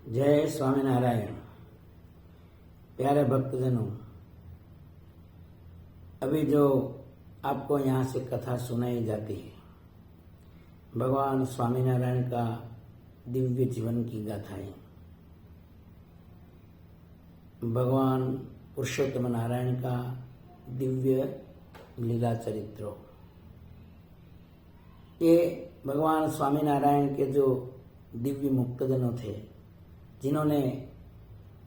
जय स्वामीनारायण। प्यारे भक्तजनों, अभी जो आपको यहाँ से कथा सुनाई जाती है, भगवान स्वामीनारायण का दिव्य जीवन की गाथाएं, भगवान पुरुषोत्तम नारायण का दिव्य लीला चरित्र, ये भगवान स्वामीनारायण के जो दिव्य मुक्तजनों थे, जिन्होंने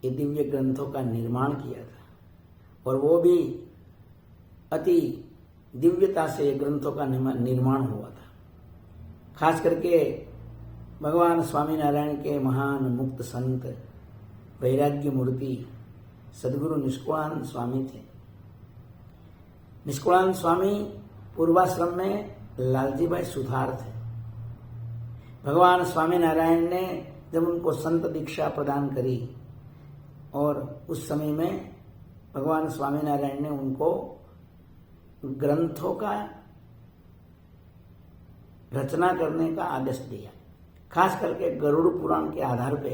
ये दिव्य ग्रंथों का निर्माण किया था, और वो भी अति दिव्यता से ये ग्रंथों का निर्माण हुआ था। खास करके भगवान स्वामीनारायण के महान मुक्त संत वैराग्य मूर्ति सद्गुरु निष्कुलानंद स्वामी थे। निष्कुलानंद स्वामी पूर्वाश्रम में लालजी भाई सुथार थे। भगवान स्वामीनारायण ने जब उनको संत दीक्षा प्रदान करी, और उस समय में भगवान स्वामीनारायण ने उनको ग्रंथों का रचना करने का आदेश दिया। खास करके गरुड़ पुराण के आधार पे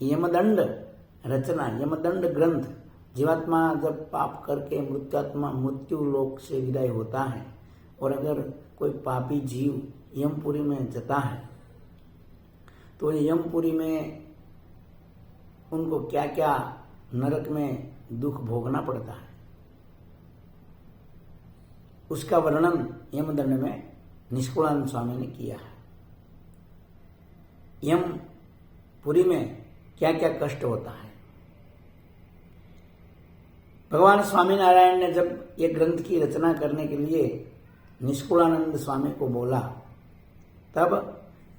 यमदंड रचना, यमदंड ग्रंथ, जीवात्मा जब पाप करके मृत्यु लोक से विदाई होता है, और अगर कोई पापी जीव यमपुरी में जाता है, तो यमपुरी में उनको क्या क्या नरक में दुख भोगना पड़ता है, उसका वर्णन यमदंड में निष्कुलानंद स्वामी ने किया है। यमपुरी में क्या क्या कष्ट होता है। भगवान स्वामीनारायण ने जब ये ग्रंथ की रचना करने के लिए निष्कुलानंद स्वामी को बोला, तब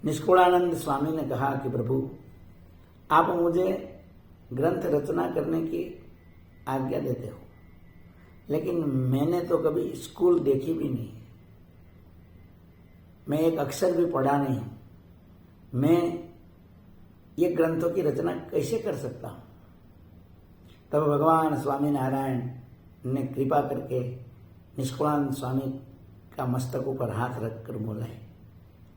निष्कुलानंद स्वामी ने कहा कि प्रभु, आप मुझे ग्रंथ रचना करने की आज्ञा देते हो, लेकिन मैंने तो कभी स्कूल देखी भी नहीं, मैं एक अक्षर भी पढ़ा नहीं, मैं ये ग्रंथों की रचना कैसे कर सकता हूं। तब भगवान स्वामीनारायण ने कृपा करके निष्कुलानंद स्वामी का मस्तक ऊपर हाथ रखकर बोले।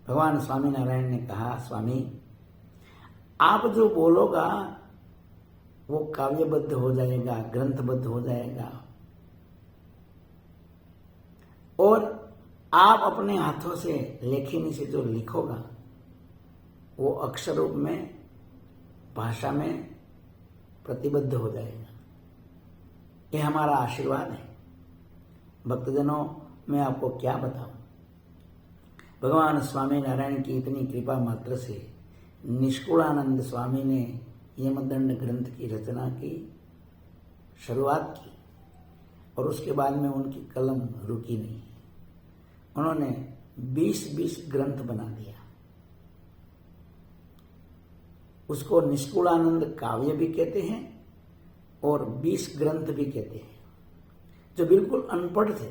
भगवान स्वामीनारायण ने कहा, स्वामी, आप जो बोलोगा वो काव्यबद्ध हो जाएगा, ग्रंथबद्ध हो जाएगा, और आप अपने हाथों से लेखनी से जो लिखोगा वो अक्षर रूप में भाषा में प्रतिबद्ध हो जाएगा। ये हमारा आशीर्वाद है। भक्तजनों, मैं आपको क्या बताऊं, भगवान स्वामीनारायण की इतनी कृपा मात्र से निष्कुलानंद स्वामी ने यमदंड ग्रंथ की रचना की शुरुआत की, और उसके बाद में उनकी कलम रुकी नहीं। उन्होंने 20-20 ग्रंथ बना दिया। उसको निष्कुलानंद काव्य भी कहते हैं और 20 ग्रंथ भी कहते हैं, जो बिल्कुल अनपढ़ थे।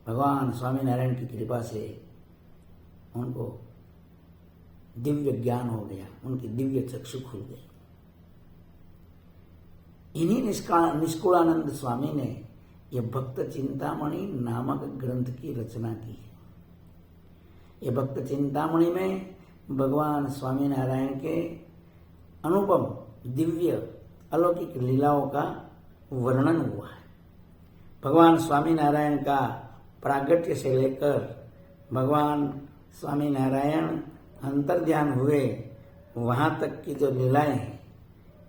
भगवान स्वामीनारायण की कृपा से उनको दिव्य ज्ञान हो गया, उनकी दिव्य चक्षु खुल गई। इन्हीं निष्कुलानंद स्वामी ने यह भक्त चिंतामणि नामक ग्रंथ की रचना की है। यह भक्त चिंतामणि में भगवान स्वामीनारायण के अनुपम दिव्य अलौकिक लीलाओं का वर्णन हुआ है। भगवान स्वामीनारायण का प्रागट्य से लेकर भगवान स्वामीनारायण अंतर्ध्यान हुए वहां तक की जो लीलाएं हैं,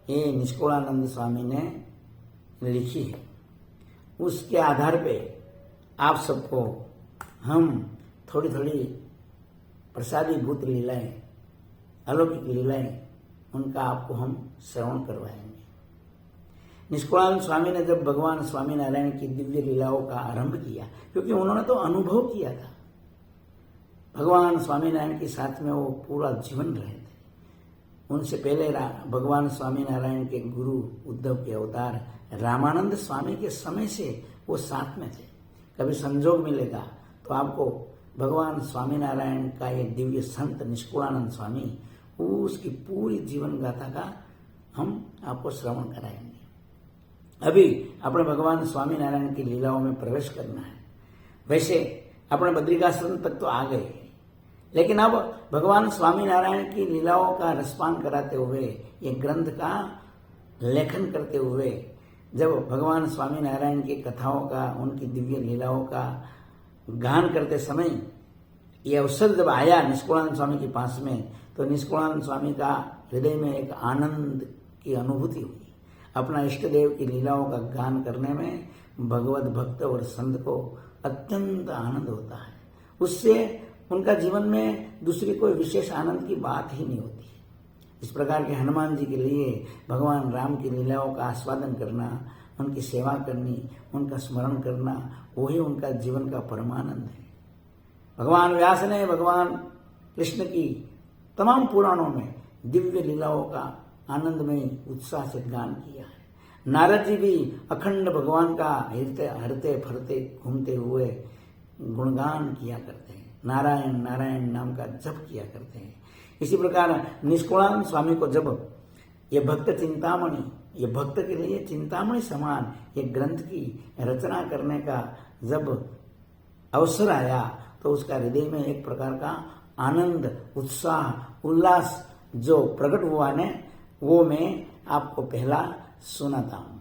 ये निष्कुलानंद स्वामी ने लिखी है। उसके आधार पे आप सबको हम थोड़ी थोड़ी प्रसादीभूत लीलाएं, अलौकिक लीलाएं, उनका आपको हम श्रवण करवाएंगे। निष्कुलानंद स्वामी ने जब भगवान स्वामीनारायण की दिव्य लीलाओं का आरंभ किया, क्योंकि उन्होंने तो अनुभव किया था, भगवान स्वामीनारायण के साथ में वो पूरा जीवन रहे थे। उनसे पहले भगवान स्वामीनारायण के गुरु उद्धव के अवतार रामानंद स्वामी के समय से वो साथ में थे। कभी संजोग मिलेगा तो आपको भगवान स्वामीनारायण का ये दिव्य संत निष्कुलानंद स्वामी, उसकी पूरी जीवन गाथा का हम आपको श्रवण कराएंगे। अभी अपने भगवान स्वामीनारायण की लीलाओं में प्रवेश करना है। वैसे अपने बद्रिकाश्रम तक तो आ गए, लेकिन अब भगवान स्वामीनारायण की लीलाओं का रसपान कराते हुए, ये ग्रंथ का लेखन करते हुए, जब भगवान स्वामीनारायण की कथाओं का, उनकी दिव्य लीलाओं का गान करते समय ये अवसर जब आया निष्कुलानंद स्वामी के पास में, तो निष्कुलानंद स्वामी का हृदय में एक आनंद की अनुभूति हुई। अपना इष्ट देव की लीलाओं का गान करने में भगवत भक्त और संत को अत्यंत आनंद होता है। उससे उनका जीवन में दूसरी कोई विशेष आनंद की बात ही नहीं होती। इस प्रकार के हनुमान जी के लिए भगवान राम की लीलाओं का आस्वादन करना, उनकी सेवा करनी, उनका स्मरण करना, वही उनका जीवन का परमानंद है। भगवान व्यास ने भगवान कृष्ण की तमाम पुराणों में दिव्य लीलाओं का आनंदमय उत्साह से गान किया है। नारद जी भी अखंड भगवान का हरते फरते घूमते हुए गुणगान किया करते हैं, नारायण नारायण नाम का जप किया करते हैं। इसी प्रकार निष्कुलानंद स्वामी को जब ये भक्त चिंतामणि, ये भक्त के लिए चिंतामणि समान ये ग्रंथ की रचना करने का जब अवसर आया, तो उसका हृदय में एक प्रकार का आनंद, उत्साह, उल्लास जो प्रकट हुआ ने, वो मैं आपको पहला सुनाता हूं।